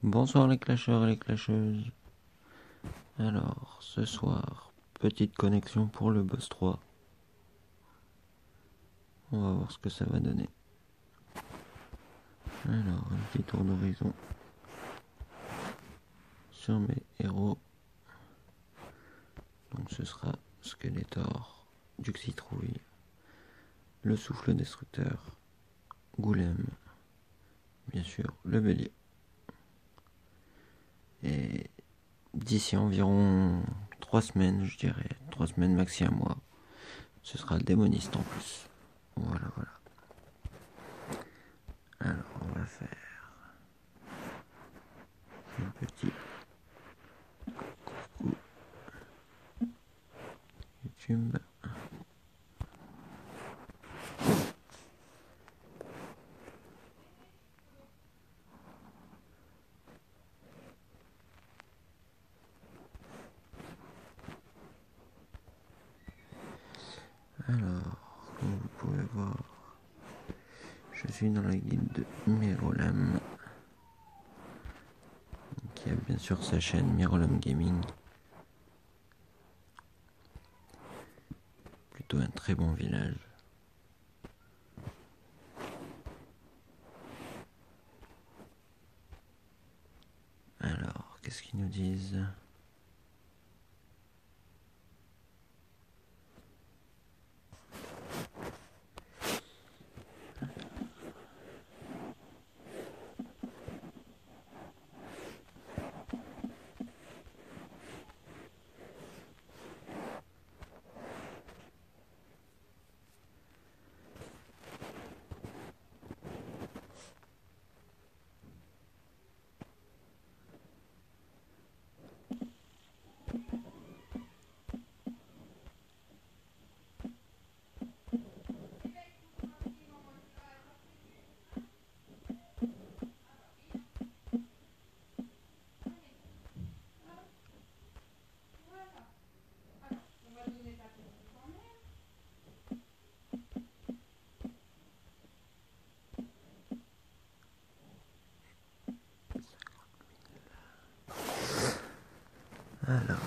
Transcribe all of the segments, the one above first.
Bonsoir les clasheurs et les clasheuses. Alors, ce soir, petite connexion pour le boss 3. On va voir ce que ça va donner. Alors, un petit tour d'horizon sur mes héros. Donc ce sera Skeletor, Duxitrouille, le souffle destructeur, Goulem, bien sûr le bélier. Et d'ici environ 3 semaines, je dirais, 3 semaines maxi un mois, ce sera le démoniste en plus. Voilà. Alors on va faire un petit coucou YouTube. Alors, comme vous pouvez voir, je suis dans la guilde de Mirolam, qui a bien sûr sa chaîne Mirolam Gaming. Plutôt un très bon village. Alors, qu'est-ce qu'ils nous disent ? Alors,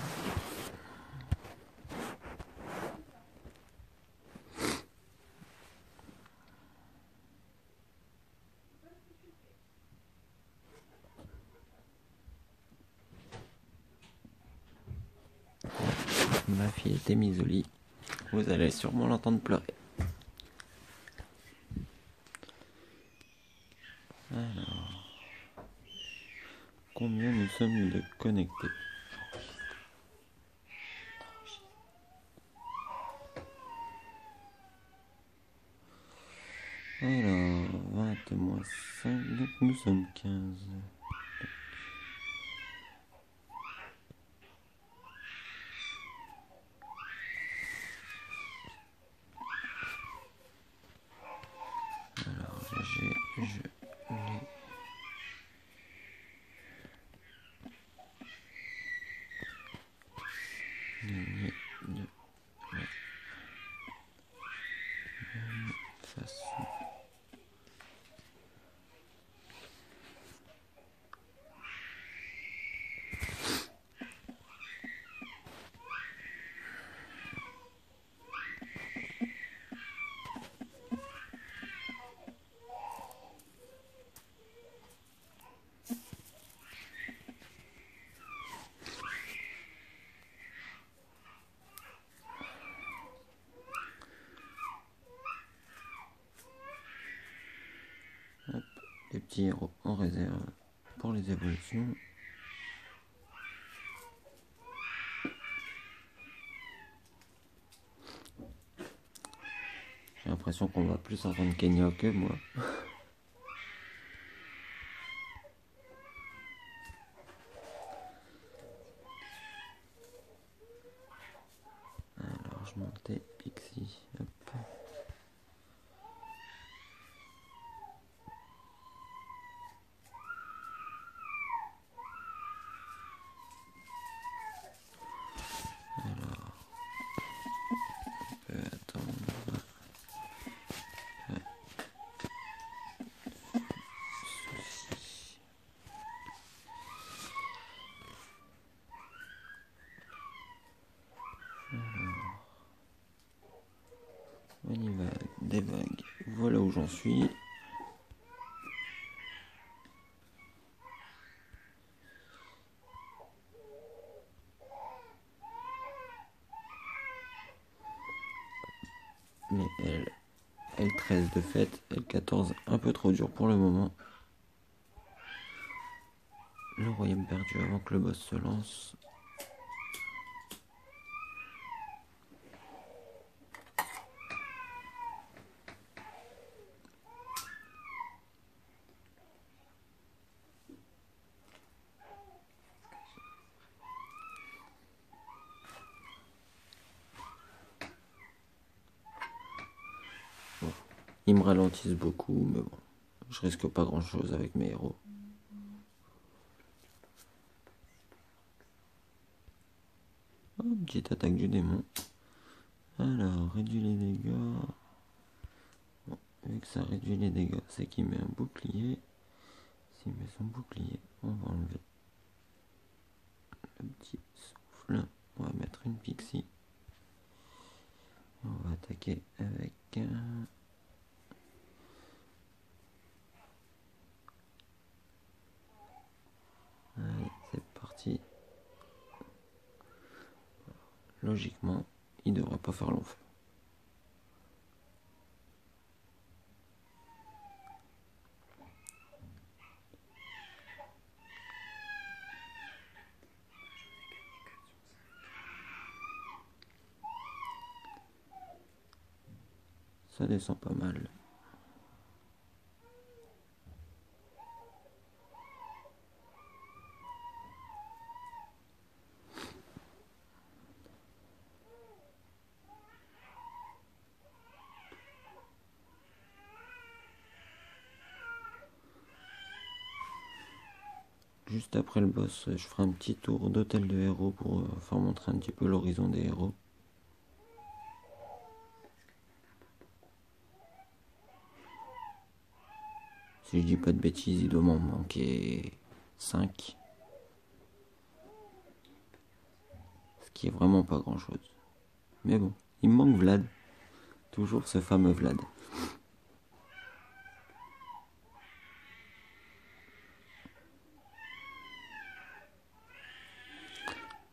ma fille était mise au lit. Vous allez sûrement l'entendre pleurer. Alors, combien nous sommes de connectés ? Alors, 20 moins 5, donc nous sommes 15. Alors, je l'ai. Gagné de la même façon. Hop, les petits héros en réserve pour les évolutions. J'ai l'impression qu'on va plus entendre Kenya que moi. Alors je montais Pixie. Hop. Alors, on peut attendre. Ceci. voilà où j'en suis. Mais L13 de fait, L14 un peu trop dur pour le moment. Le royaume perdu avant que le boss se lance. Bon. Ils me ralentissent beaucoup, mais bon, je risque pas grand chose avec mes héros. Oh, petite attaque du démon. Alors, réduit les dégâts. Bon, vu que ça réduit les dégâts, c'est qu'il met un bouclier. S'il met son bouclier, on va enlever le petit souffle. On va mettre une pixie. On va attaquer avec un... Allez, c'est parti. Logiquement, il devrait pas faire long feu. Ça descend pas mal. Juste après le boss, je ferai un petit tour d'hôtel de héros pour faire montrer un petit peu l'horizon des héros. Si je dis pas de bêtises, il doit m'en manquer 5. Ce qui est vraiment pas grand chose. Mais bon, il me manque Vlad. Toujours ce fameux Vlad.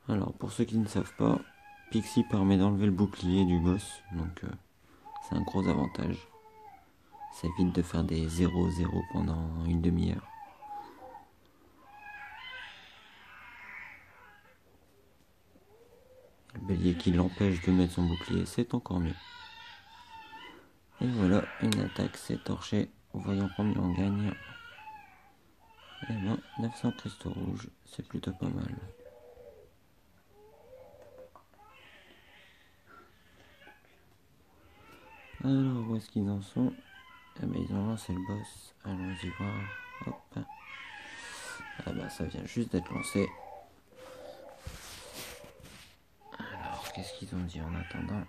Alors, pour ceux qui ne savent pas, Pixie permet d'enlever le bouclier du boss, donc c'est un gros avantage. Ça évite de faire des 0-0 pendant une demi-heure. Le bélier qui l'empêche de mettre son bouclier, c'est encore mieux. Et voilà, une attaque, c'est torché. Voyons combien on gagne. Eh ben, 900 cristaux rouges, c'est plutôt pas mal. Alors, où est-ce qu'ils en sont? Eh ben, ils ont lancé le boss. Allons-y voir. Hop. Ah bah, ça vient juste d'être lancé. Alors, qu'est-ce qu'ils ont dit en attendant?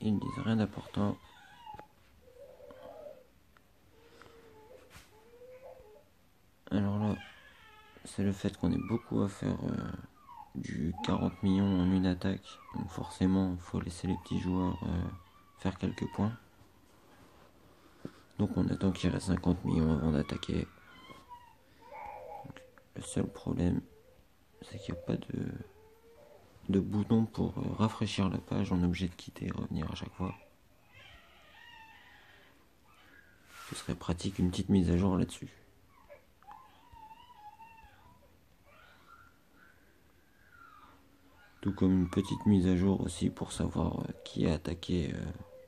Ils disent rien d'important. Alors là, c'est le fait qu'on ait beaucoup à faire du 40 millions en une attaque. Donc forcément, il faut laisser les petits joueurs faire quelques points. Donc on attend qu'il reste 50 millions avant d'attaquer. Le seul problème, c'est qu'il n'y a pas de bouton pour rafraîchir la page. On est obligé de quitter et revenir à chaque fois. Ce serait pratique une petite mise à jour là-dessus. Tout comme une petite mise à jour aussi pour savoir qui a attaqué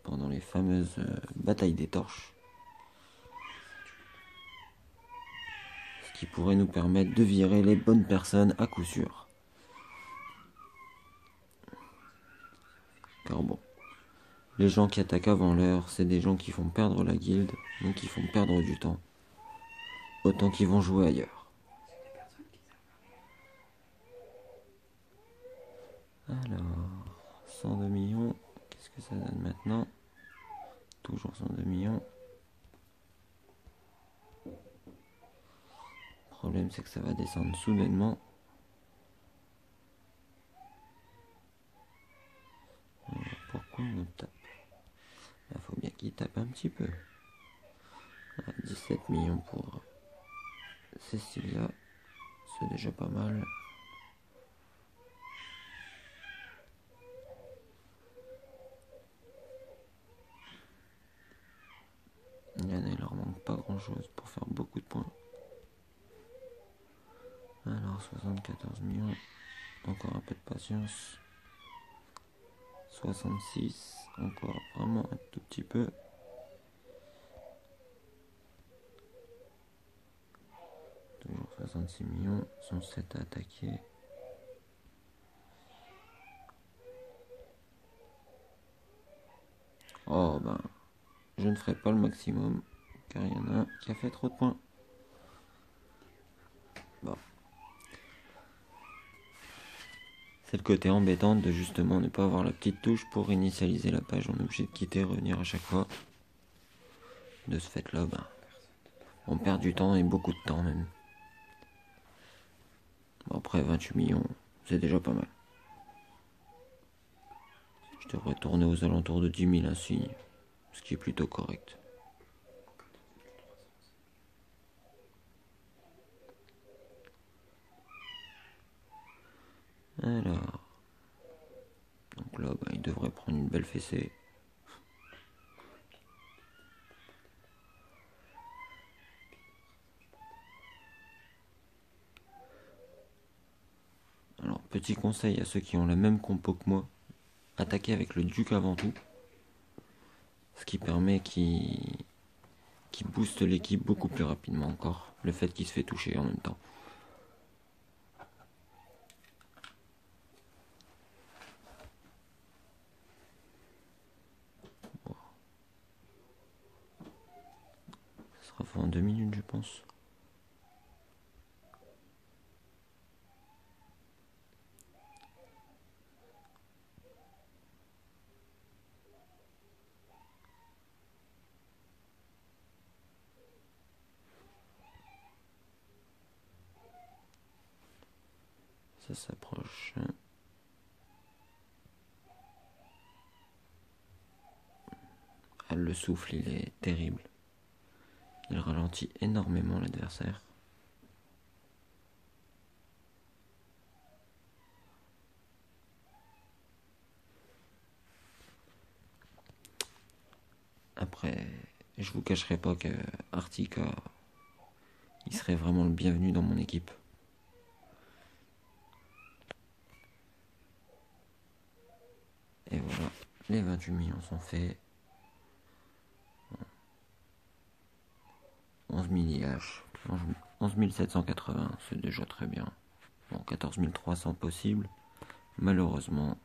pendant les fameuses batailles des torches. Ce qui pourrait nous permettre de virer les bonnes personnes à coup sûr. Car bon, les gens qui attaquent avant l'heure, c'est des gens qui font perdre la guilde, donc qui font perdre du temps. Autant qu'ils vont jouer ailleurs. Alors, 102 millions. Qu'est-ce que ça donne maintenant? Toujours 102 millions. Le problème, c'est que ça va descendre soudainement. Pourquoi on tape? Il faut bien qu'il tape un petit peu. 17 millions pour Cecilia. C'est déjà pas mal. Yana, il leur manque pas grand chose pour faire beaucoup de points. Alors 74 millions. Encore un peu de patience. 66. Encore vraiment un tout petit peu. Toujours 66 millions. 107 à attaquer. Oh ben, je ne ferai pas le maximum, car il y en a un qui a fait trop de points. Bon. C'est le côté embêtant de justement ne pas avoir la petite touche pour initialiser la page. On est obligé de quitter et revenir à chaque fois. De ce fait là, ben, on perd du temps et beaucoup de temps même. Bon, après 28 millions, c'est déjà pas mal. Je devrais tourner aux alentours de 10 000 ainsi, ce qui est plutôt correct. Alors, donc là, ben, il devrait prendre une belle fessée. Alors, petit conseil à ceux qui ont la même compo que moi, attaquer avec le duc avant tout, ce qui permet qu'il booste l'équipe beaucoup plus rapidement encore, le fait qu'il se fait toucher en même temps. Bon. Ça sera fait en 2 minutes, je pense. Ça s'approche. Ah, le souffle, il est terrible. Il ralentit énormément l'adversaire. Après, je vous cacherai pas que Artika, il serait vraiment le bienvenu dans mon équipe. Et voilà, les 28 millions sont faits. 11 000 IH, 11 780, c'est déjà très bien. Bon, 14 300 possible. Malheureusement,